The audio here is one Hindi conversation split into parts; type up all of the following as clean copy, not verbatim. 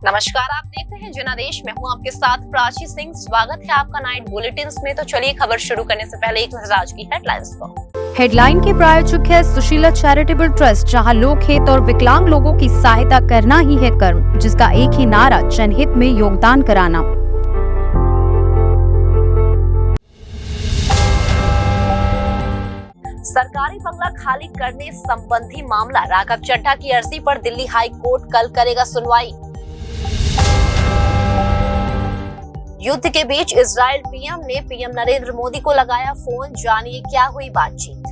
नमस्कार, आप देख रहे हैं जनादेश। मैं हूं आपके साथ प्राची सिंह। स्वागत है आपका नाइट बुलेटिन में। तो चलिए खबर शुरू करने से पहले एक नजर आज की हेडलाइंस पर। हेडलाइन के प्रायोजक है सुशीला चैरिटेबल ट्रस्ट, जहां लोक हित और विकलांग लोगों की सहायता करना ही है कर्म, जिसका एक ही नारा जनहित में योगदान कराना। सरकारी बंगला खाली करने संबंधी मामला, राघव चड्ढा की अर्जी पर दिल्ली हाई कोर्ट कल करेगा सुनवाई। युद्ध के बीच इजरायल पीएम ने पीएम नरेंद्र मोदी को लगाया फोन, जानिए क्या हुई बातचीत।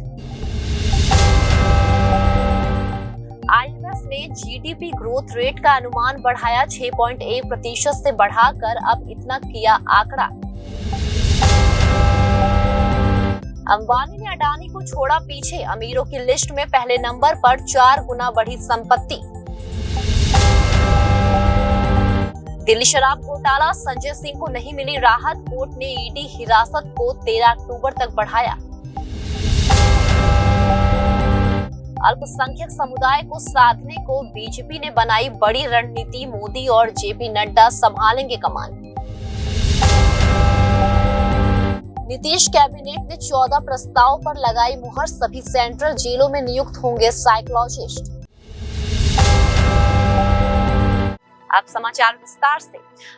आईएमएफ ने जीडीपी ग्रोथ रेट का अनुमान बढ़ाया, 6.1% से बढ़ाकर अब इतना किया आंकड़ा। अंबानी ने अडानी को छोड़ा पीछे, अमीरों की लिस्ट में पहले नंबर पर 4 गुना बढ़ी संपत्ति। दिल्ली शराब घोटाला, संजय सिंह को नहीं मिली राहत, कोर्ट ने ईडी हिरासत को 13 अक्टूबर तक बढ़ाया। अल्पसंख्यक समुदाय को साधने को बीजेपी ने बनाई बड़ी रणनीति, मोदी और जेपी नड्डा संभालेंगे कमान। नीतीश कैबिनेट ने 14 प्रस्ताव पर लगाई मुहर, सभी सेंट्रल जेलों में नियुक्त होंगे साइकोलॉजिस्ट। अब समाचार विस्तार से।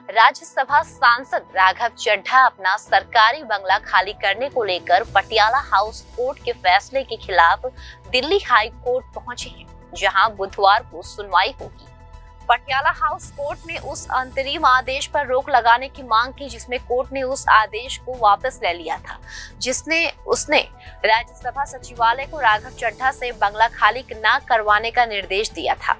राज्यसभा सांसद राघव चड्ढा अपना सरकारी बंगला खाली करने को लेकर पटियाला हाउस कोर्ट के फैसले के खिलाफ दिल्ली हाई कोर्ट पहुंचे हैं, जहां बुधवार को सुनवाई होगी। पटियाला हाउस कोर्ट ने उस अंतरिम आदेश पर रोक लगाने की मांग की, जिसमें कोर्ट ने उस आदेश को वापस ले लिया था, उसने राज्यसभा सचिवालय को राघव चड्ढा से बंगला खाली न करवाने का निर्देश दिया था।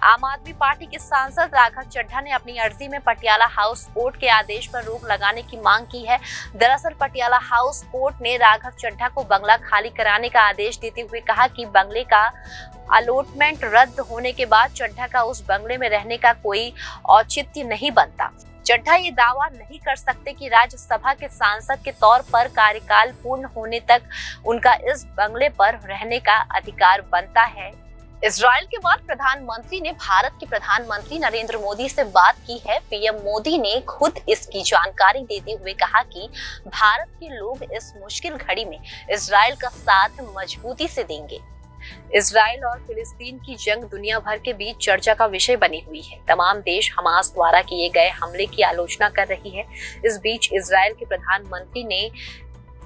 आम आदमी पार्टी के सांसद राघव चड्ढा ने अपनी अर्जी में पटियाला हाउस कोर्ट के आदेश पर रोक लगाने की मांग की है। दरअसल पटियाला हाउस कोर्ट ने राघव चड्ढा को बंगला खाली कराने का आदेश देते हुए कहा कि बंगले का अलॉटमेंट रद्द होने के बाद चड्ढा का उस बंगले में रहने का कोई औचित्य नहीं बनता। चड्ढा ये दावा नहीं कर सकते कि राज्यसभा के सांसद के तौर पर कार्यकाल पूर्ण होने तक उनका इस बंगले पर रहने का अधिकार बनता है। इजराइल के बाद प्रधानमंत्री ने भारत के प्रधानमंत्री नरेंद्र मोदी से बात की है। पीएम मोदी ने खुद इसकी जानकारी देते हुए कहा कि भारत के लोग इस मुश्किल घड़ी में इजराइल का साथ मजबूती से देंगे। इजराइल और फिलिस्तीन की जंग दुनिया भर के बीच चर्चा का विषय बनी हुई है। तमाम देश हमास द्वारा किए गए हमले की आलोचना कर रही है। इस बीच इजराइल के प्रधानमंत्री ने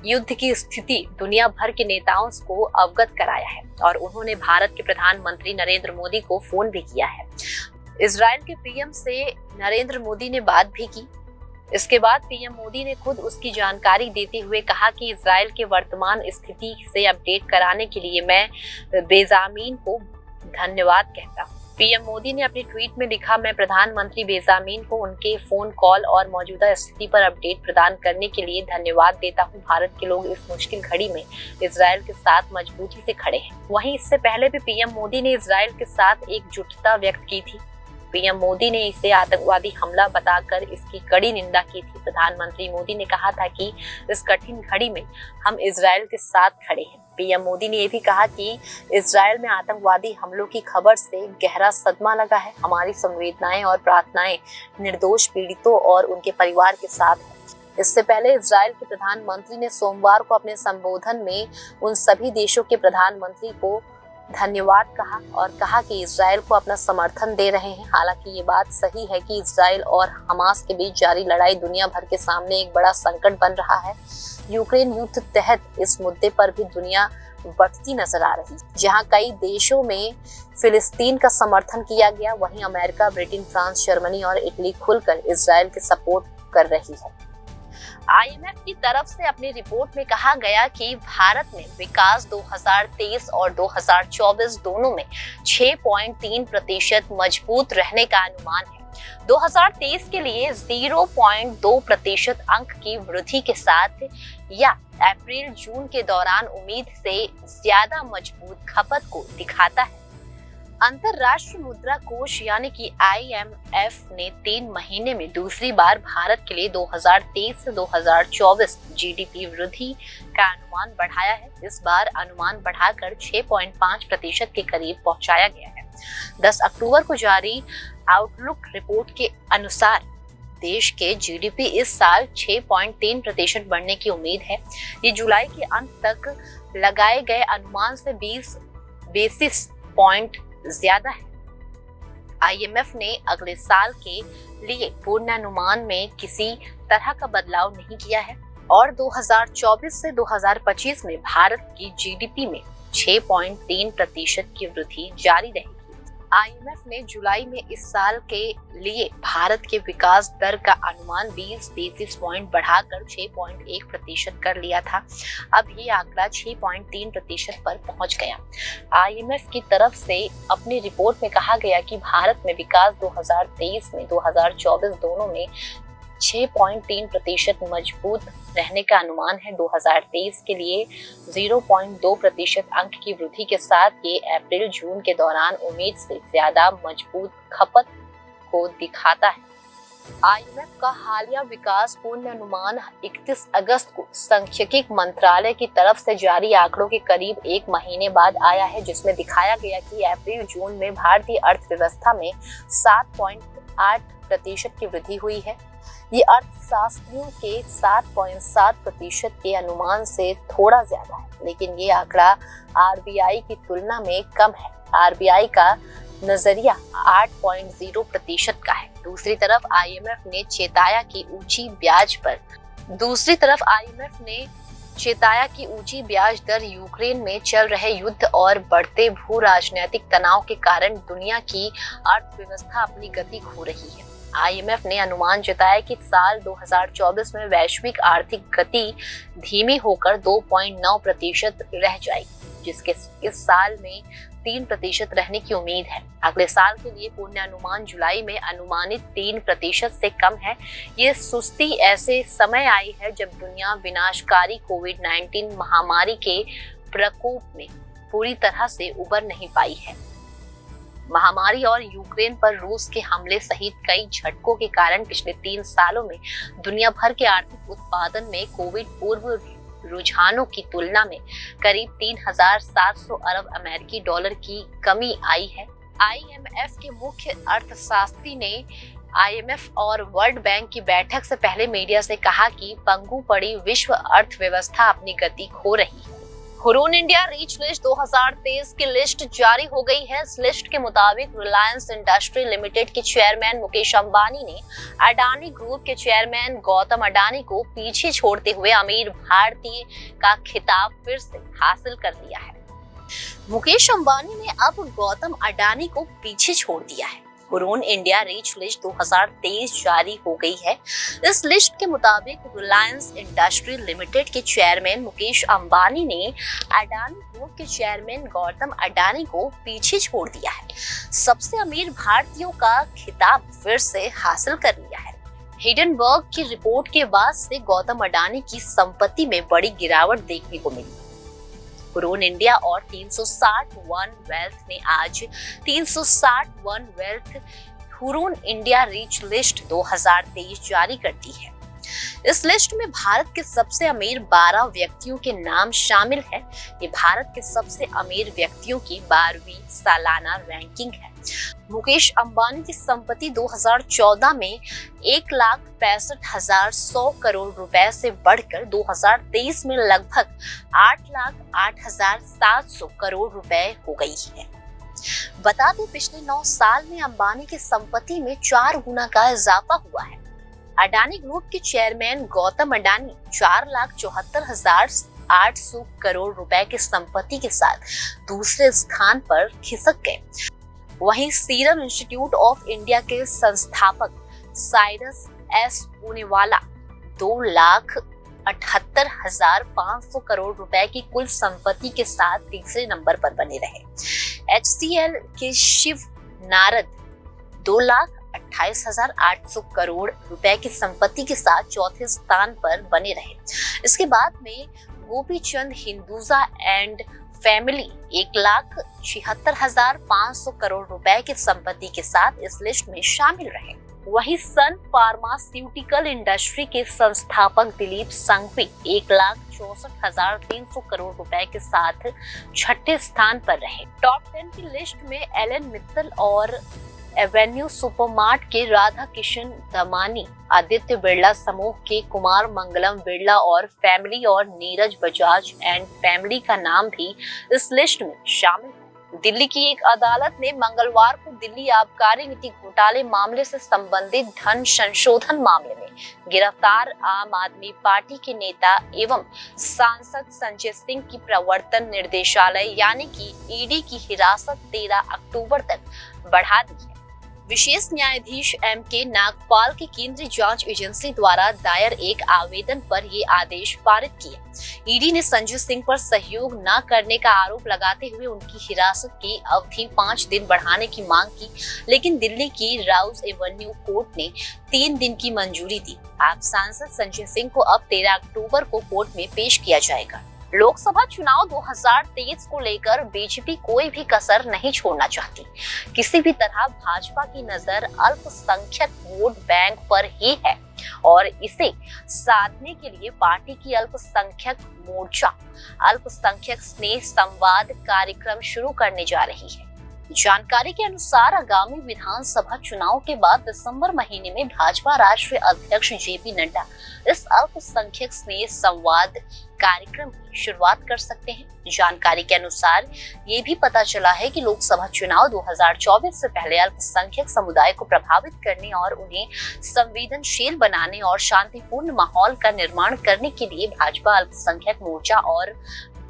युद्ध की स्थिति दुनिया भर के नेताओं को अवगत कराया है और उन्होंने भारत के प्रधानमंत्री नरेंद्र मोदी को फोन भी किया है। इजराइल के पीएम से नरेंद्र मोदी ने बात भी की। इसके बाद पीएम मोदी ने खुद उसकी जानकारी देते हुए कहा कि इजराइल के वर्तमान स्थिति से अपडेट कराने के लिए मैं बेंजामिन को धन्यवाद कहता हूँ। पीएम मोदी ने अपने ट्वीट में लिखा, मैं प्रधानमंत्री बेंजामिन को उनके फोन कॉल और मौजूदा स्थिति पर अपडेट प्रदान करने के लिए धन्यवाद देता हूँ। भारत के लोग इस मुश्किल घड़ी में इजराइल के साथ मजबूती से खड़े हैं। वहीं इससे पहले भी पीएम मोदी ने इजराइल के साथ एकजुटता व्यक्त की थी। पीएम मोदी ने इसे आतंकवादी हमला बताकर इसकी कड़ी निंदा की थी। प्रधानमंत्री मोदी ने कहा था कि इस कठिन घड़ी में हम इजराइल के साथ खड़े हैं। पीएम मोदी ने यह भी कहा कि इजराइल में आतंकवादी हमलों की खबर से गहरा सदमा लगा है। हमारी संवेदनाएं और प्रार्थनाएं निर्दोष पीड़ितों और उनके परिवार के साथ है। इससे पहले इजराइल के प्रधानमंत्री ने सोमवार को अपने संबोधन में उन सभी देशों के प्रधानमंत्री को धन्यवाद कहा और कहा कि इजराइल को अपना समर्थन दे रहे हैं। हालांकि ये बात सही है कि इजराइल और हमास के बीच जारी लड़ाई दुनिया भर के सामने एक बड़ा संकट बन रहा है। यूक्रेन युद्ध तहत इस मुद्दे पर भी दुनिया बढ़ती नजर आ रही है। जहां कई देशों में फिलिस्तीन का समर्थन किया गया, वहीं अमेरिका, ब्रिटेन, फ्रांस, जर्मनी और इटली खुलकर इजराइल के सपोर्ट कर रही है। आईएमएफ की तरफ से अपनी रिपोर्ट में कहा गया कि भारत में विकास 2023 और 2024 दोनों में 6.3% मजबूत रहने का अनुमान है। 2023 के लिए 0.2% अंक की वृद्धि के साथ या अप्रैल-जून के दौरान उम्मीद से ज्यादा मजबूत खपत को दिखाता है। अंतरराष्ट्रीय मुद्रा कोष यानी कि आईएमएफ ने 3 महीने में दूसरी बार भारत के लिए 2023 से 2024 जीडीपी वृद्धि का अनुमान बढ़ाया है। इस बार अनुमान बढ़ाकर 6.5% के करीब पहुंचाया गया है। 10 अक्टूबर को जारी आउटलुक रिपोर्ट के अनुसार देश के जीडीपी इस साल 6.3% बढ़ने की उम्मीद है। ये जुलाई के अंत तक लगाए गए अनुमान से 20 बेसिस पॉइंट ज्यादा है। आईएमएफ ने अगले साल के लिए पूर्वानुमान में किसी तरह का बदलाव नहीं किया है और 2024 से 2025 में भारत की जीडीपी में 6.3% की वृद्धि जारी रहेगी। आईएमएफ ने जुलाई में इस साल के लिए भारत के विकास दर का अनुमान 20 बेसिस पॉइंट बढ़ाकर 6.1% कर लिया था। अब ये आंकड़ा 6.3% पर पहुंच गया। आईएमएफ की तरफ से अपनी रिपोर्ट में कहा गया कि भारत में विकास 2023 में 2024 दोनों में 6.3% मजबूत रहने का अनुमान है। 2023 के लिए 0.2% अंक की वृद्धि के साथ ये अप्रैल जून के दौरान उम्मीद से ज्यादा मजबूत खपत को दिखाता है। आईएमएफ का हालिया विकास पूर्वानुमान 31 अगस्त को सांख्यिकी मंत्रालय की तरफ से जारी आंकड़ों के करीब एक महीने बाद आया है, जिसमें दिखाया गया कि अप्रैल जून में भारतीय अर्थव्यवस्था में 7.8% की वृद्धि हुई है। ये अर्थशास्त्रियों के 7.7% के अनुमान से थोड़ा ज्यादा है, लेकिन ये आंकड़ा आरबीआई की तुलना में कम है। आरबीआई का नजरिया 8.0% का है। दूसरी तरफ आईएमएफ ने चेताया कि ऊंची ब्याज दर यूक्रेन में चल रहे युद्ध और बढ़ते भू राजनीतिक तनाव के कारण दुनिया की अर्थव्यवस्था अपनी गति खो रही है। आईएमएफ ने अनुमान जताया कि साल 2024 में वैश्विक आर्थिक गति धीमी होकर 2.9% रह जाएगी, जिसके इस साल में 3% रहने की उम्मीद है। अगले साल के लिए पूर्वानुमान जुलाई में अनुमानित 3% से कम है। ये सुस्ती ऐसे समय आई है जब दुनिया विनाशकारी कोविड-19 महामारी के प्रकोप में पूरी तरह से उबर नहीं पाई है। महामारी और यूक्रेन पर रूस के हमले सहित कई झटकों के कारण पिछले 3 सालों में दुनिया भर के आर्थिक उत्पादन में कोविड पूर्व रुझानों की तुलना में करीब 3,700 अरब अमेरिकी डॉलर की कमी आई है। आईएमएफ के मुख्य अर्थशास्त्री ने आईएमएफ और वर्ल्ड बैंक की बैठक से पहले मीडिया से कहा कि पंगु पड़ी विश्व अर्थव्यवस्था अपनी गति खो रही है। हुरून इंडिया रीच लिस्ट 2023 की लिस्ट जारी हो गई है। इस लिस्ट के मुताबिक रिलायंस इंडस्ट्री लिमिटेड के चेयरमैन मुकेश अंबानी ने अडानी ग्रुप के चेयरमैन गौतम अडानी को पीछे छोड़ते हुए अमीर भारतीय का खिताब फिर से हासिल कर लिया है। मुकेश अंबानी ने अब गौतम अडानी को पीछे छोड़ दिया है। हुरून इंडिया रीच लिस्ट 2023 जारी हो गई है। इस लिस्ट के मुताबिक रिलायंस इंडस्ट्री लिमिटेड के चेयरमैन मुकेश अंबानी ने अडानी ग्रुप के चेयरमैन गौतम अडानी को पीछे छोड़ दिया है। सबसे अमीर भारतीयों का खिताब फिर से हासिल कर लिया है। हिडनबर्ग की रिपोर्ट के बाद से गौतम अडानी की संपत्ति में बड़ी गिरावट देखने को मिली। हुरून इंडिया और 360 वन वेल्थ ने आज 360 one wealth Hurun India reach list 2023 जारी कर दी है। इस लिस्ट में भारत के सबसे अमीर 12 व्यक्तियों के नाम शामिल है। ये भारत के सबसे अमीर व्यक्तियों की 12वीं सालाना रैंकिंग है। मुकेश अंबानी की संपत्ति 2014 में 1,65,100 करोड़ रुपए से बढ़कर 2023 में लगभग 8,08,700 करोड़ रुपए हो गई है। बता दें, पिछले 9 साल में अंबानी की संपत्ति में 4 गुना का इजाफा हुआ है। अडानी ग्रुप के चेयरमैन गौतम अडानी 4,74,800 करोड़ रुपए की संपत्ति के साथ दूसरे स्थान पर खिसक गए। वहीं सीरम इंस्टीट्यूट ऑफ इंडिया के संस्थापक साइरस एस पूनेवाला 2,78,500 करोड़ रुपए की कुल संपत्ति के साथ तीसरे नंबर पर बने रहे। HCL के शिव नारद 2,28,800 करोड़ रुपए की संपत्ति के साथ चौथे स्थान पर बने रहे। इसके बाद में गोपीचंद हिंदुजा एंड फैमिली 1,76,500 करोड़ रुपए की संपत्ति के साथ इस लिस्ट में शामिल रहे। वहीं सन फार्मास्यूटिकल इंडस्ट्री के संस्थापक दिलीप संघवी 1,64,300 करोड़ रुपए के साथ छठे स्थान पर रहे। टॉप 10 की लिस्ट में एलन मित्तल और एवेन्यू सुपरमार्ट के राधा किशन दमानी, आदित्य बिरला समूह के कुमार मंगलम बिरला और फैमिली और नीरज बजाज एंड फैमिली का नाम भी इस लिस्ट में शामिल है। दिल्ली की एक अदालत ने मंगलवार को दिल्ली आबकारी नीति घोटाले मामले से संबंधित धन संशोधन मामले में गिरफ्तार आम आदमी पार्टी के नेता एवं सांसद संजय सिंह की प्रवर्तन निर्देशालय यानी कि ईडी की हिरासत 13 अक्टूबर तक बढ़ा दी है। विशेष न्यायाधीश M.K. नागपाल की केंद्रीय जांच एजेंसी द्वारा दायर एक आवेदन पर ये आदेश पारित किया। ईडी ने संजय सिंह पर सहयोग न करने का आरोप लगाते हुए उनकी हिरासत की अवधि 5 दिन बढ़ाने की मांग की, लेकिन दिल्ली की राउज एवेन्यू कोर्ट ने 3 दिन की मंजूरी दी। आप सांसद संजय सिंह को अब 13 अक्टूबर को कोर्ट में पेश किया जाएगा। लोकसभा चुनाव 2023 को लेकर बीजेपी कोई भी कसर नहीं छोड़ना चाहती। किसी भी तरह भाजपा की नजर अल्पसंख्यक वोट बैंक पर ही है और इसे साधने के लिए पार्टी की अल्पसंख्यक मोर्चा अल्पसंख्यक स्नेह संवाद कार्यक्रम शुरू करने जा रही है। जानकारी के अनुसार आगामी विधानसभा चुनाव के बाद दिसंबर महीने में भाजपा राष्ट्रीय अध्यक्ष जेपी नड्डा इस अल्पसंख्यक स्नेह संवाद कार्यक्रम की शुरुआत कर सकते हैं। जानकारी के अनुसार ये भी पता चला है कि लोकसभा चुनाव 2024 से पहले अल्पसंख्यक समुदाय को प्रभावित करने और उन्हें संवेदनशील बनाने और शांतिपूर्ण माहौल का निर्माण करने के लिए भाजपा अल्पसंख्यक मोर्चा और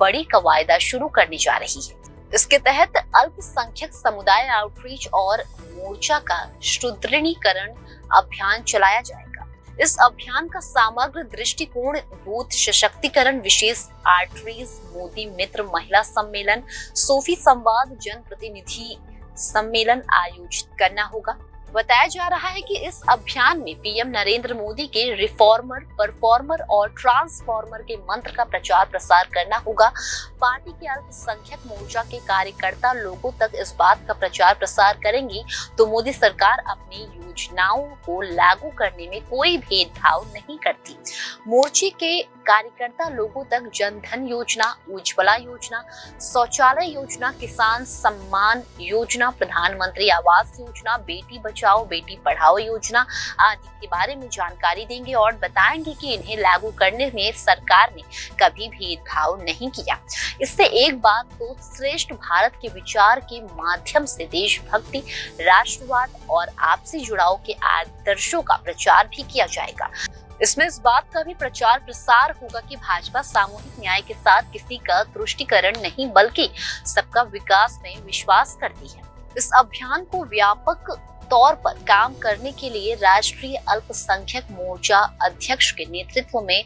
बड़ी कवायदा शुरू करने जा रही है। इसके तहत अल्पसंख्यक समुदाय आउटरीच और मोर्चा का सुदृढ़ीकरण अभियान चलाया जाएगा। इस अभियान का समग्र दृष्टिकोण बूथ सशक्तिकरण, विशेष आउटरीच, मोदी मित्र महिला सम्मेलन, सूफी संवाद, जन प्रतिनिधि सम्मेलन आयोजित करना होगा। बताया जा रहा है कि इस अभियान में पीएम नरेंद्र मोदी के रिफॉर्मर, परफॉर्मर और ट्रांसफॉर्मर के मंत्र का प्रचार प्रसार करना होगा। पार्टी के अल्पसंख्यक मोर्चा के कार्यकर्ता लोगों तक इस बात का प्रचार प्रसार करेंगी तो मोदी सरकार अपनी योजनाओं को लागू करने में कोई भेदभाव नहीं करती। मोर्चे के कार्यकर्ता लोगों तक जनधन योजना, उज्ज्वला योजना, शौचालय योजना, किसान सम्मान योजना, प्रधानमंत्री आवास योजना, बेटी बचाओ बेटी पढ़ाओ योजना आदि के बारे में जानकारी देंगे और बताएंगे कि इन्हें लागू करने में सरकार ने कभी भेदभाव नहीं किया। इससे एक बात तो श्रेष्ठ भारत के विचार के माध्यम से देशभक्ति, राष्ट्रवाद और आपसी जुड़ाव के आदर्शों का प्रचार भी किया जाएगा। इसमें इस बात का भी प्रचार प्रसार होगा कि भाजपा सामूहिक न्याय के साथ किसी का तुष्टीकरण नहीं बल्कि सबका विकास में विश्वास करती है। इस अभियान को व्यापक तौर पर काम करने के लिए राष्ट्रीय अल्पसंख्यक मोर्चा अध्यक्ष के नेतृत्व में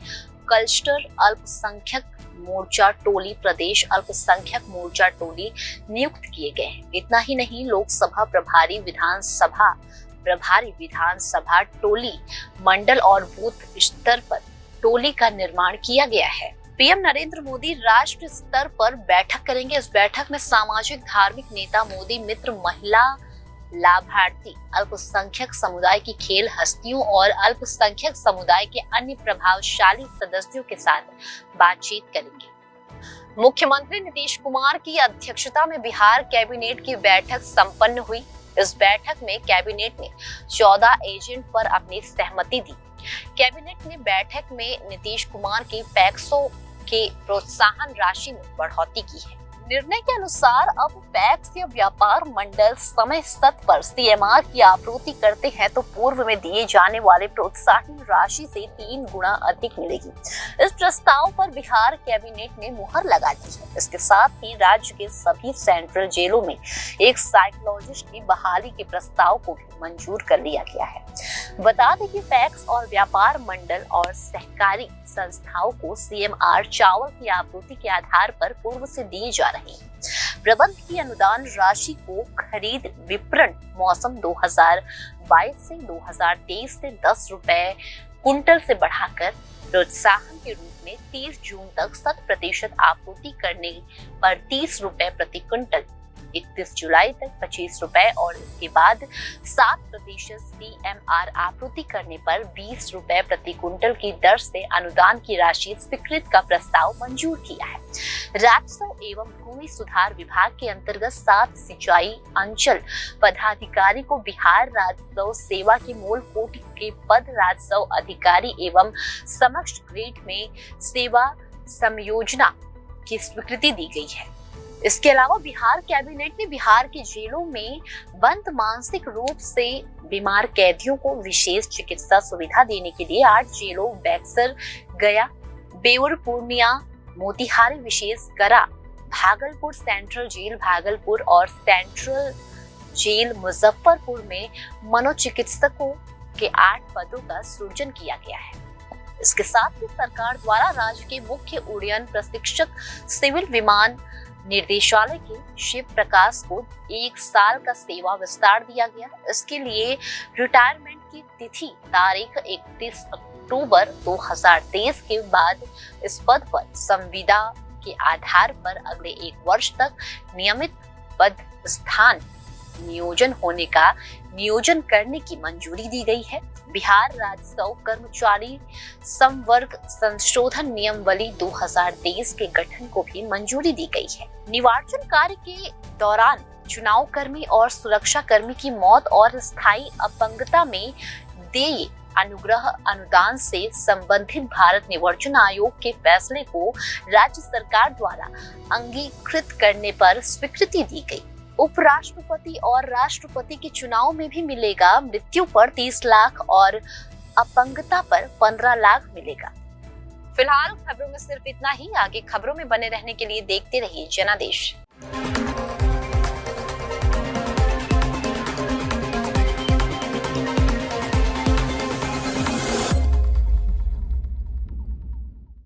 क्लस्टर अल्पसंख्यक मोर्चा टोली, प्रदेश अल्पसंख्यक मोर्चा टोली नियुक्त किए गए हैं। इतना ही नहीं, लोकसभा प्रभारी, विधानसभा टोली, मंडल और बूथ स्तर पर टोली का निर्माण किया गया है। पीएम नरेंद्र मोदी राष्ट्र स्तर पर बैठक करेंगे। इस बैठक में सामाजिक धार्मिक नेता, मोदी मित्र, महिला लाभार्थी, अल्पसंख्यक समुदाय की खेल हस्तियों और अल्पसंख्यक समुदाय के अन्य प्रभावशाली सदस्यों के साथ बातचीत करेंगे। मुख्यमंत्री नीतीश कुमार की अध्यक्षता में बिहार कैबिनेट की बैठक संपन्न हुई। इस बैठक में कैबिनेट ने 14 एजेंट पर अपनी सहमति दी। कैबिनेट ने बैठक में नीतीश कुमार की पैक्सों के प्रोत्साहन राशि में बढ़ोतरी की है। निर्णय के अनुसार अब पैक्स या व्यापार मंडल समय शत पर सीएमआर की आपूर्ति करते हैं तो पूर्व में दिए जाने वाले प्रोत्साहन राशि से 3 गुना अधिक मिलेगी। इस प्रस्ताव पर बिहार कैबिनेट ने मुहर लगा दी है। इसके साथ ही राज्य के सभी सेंट्रल जेलों में एक साइकोलॉजिस्ट की बहाली के प्रस्ताव को भी मंजूर कर लिया गया है। बता दें कि पैक्स और व्यापार मंडल और सहकारी संस्थाओं को सीएमआर चावल की आपूर्ति के आधार पर पूर्व से दिए जा रहे हैं। प्रबंध की अनुदान राशि को खरीद विपणन मौसम 2022 से 2023 से 10 रुपए कुंटल से बढ़ाकर प्रोत्साहन के रूप में 30 जून तक 100% आपूर्ति करने पर 30 रुपए प्रति कुंटल, 31 जुलाई तक 25 रुपए और इसके बाद 7% सीएमआर आपूर्ति करने पर 20 रुपए प्रति कुंटल की दर से अनुदान की राशि स्वीकृत का प्रस्ताव मंजूर किया है। राजस्व एवं भूमि सुधार विभाग के अंतर्गत 7 सिंचाई अंचल पदाधिकारी को बिहार राजस्व सेवा के मूल कोटि के पद राजस्व अधिकारी एवं समक्ष ग्रेड में सेवा समयोजना की स्वीकृति दी गई है। इसके अलावा बिहार कैबिनेट ने बिहार की जेलों में बंद मानसिक रूप से बीमार कैदियों को विशेष चिकित्सा सुविधा देने के लिए 8 जेलों बक्सर, गया, बेउर, पूर्णिया, मोतिहारी, विशेष गरा, भागलपुर सेंट्रल जेल भागलपुर और सेंट्रल जेल मुजफ्फरपुर में मनोचिकित्सकों के 8 पदों का सृजन किया गया है। इसके साथ ही सरकार द्वारा राज्य के मुख्य उड्डयन प्रशिक्षक सिविल विमान निर्देशालय के शिव प्रकाश को 1 साल का सेवा विस्तार दिया गया। इसके लिए रिटायरमेंट की तिथि तारीख 31 अक्टूबर 2023 के बाद इस पद पर संविदा के आधार पर अगले 1 वर्ष तक नियमित पद स्थान नियोजन होने का नियोजन करने की मंजूरी दी गई है। बिहार राजस्व कर्मचारी संवर्ग संशोधन नियमावली 2023 के गठन को भी मंजूरी दी गई है। निर्वाचन कार्य के दौरान चुनाव कर्मी और सुरक्षा कर्मी की मौत और स्थायी अपंगता में देय अनुग्रह अनुदान से संबंधित भारत निर्वाचन आयोग के फैसले को राज्य सरकार द्वारा अंगीकृत करने पर स्वीकृति दी गई। उपराष्ट्रपति और राष्ट्रपति के चुनाव में भी मिलेगा मृत्यु पर 30 लाख और अपंगता पर 15 लाख मिलेगा। फिलहाल खबरों में सिर्फ इतना ही। आगे खबरों में बने रहने के लिए देखते रहिए जनादेश।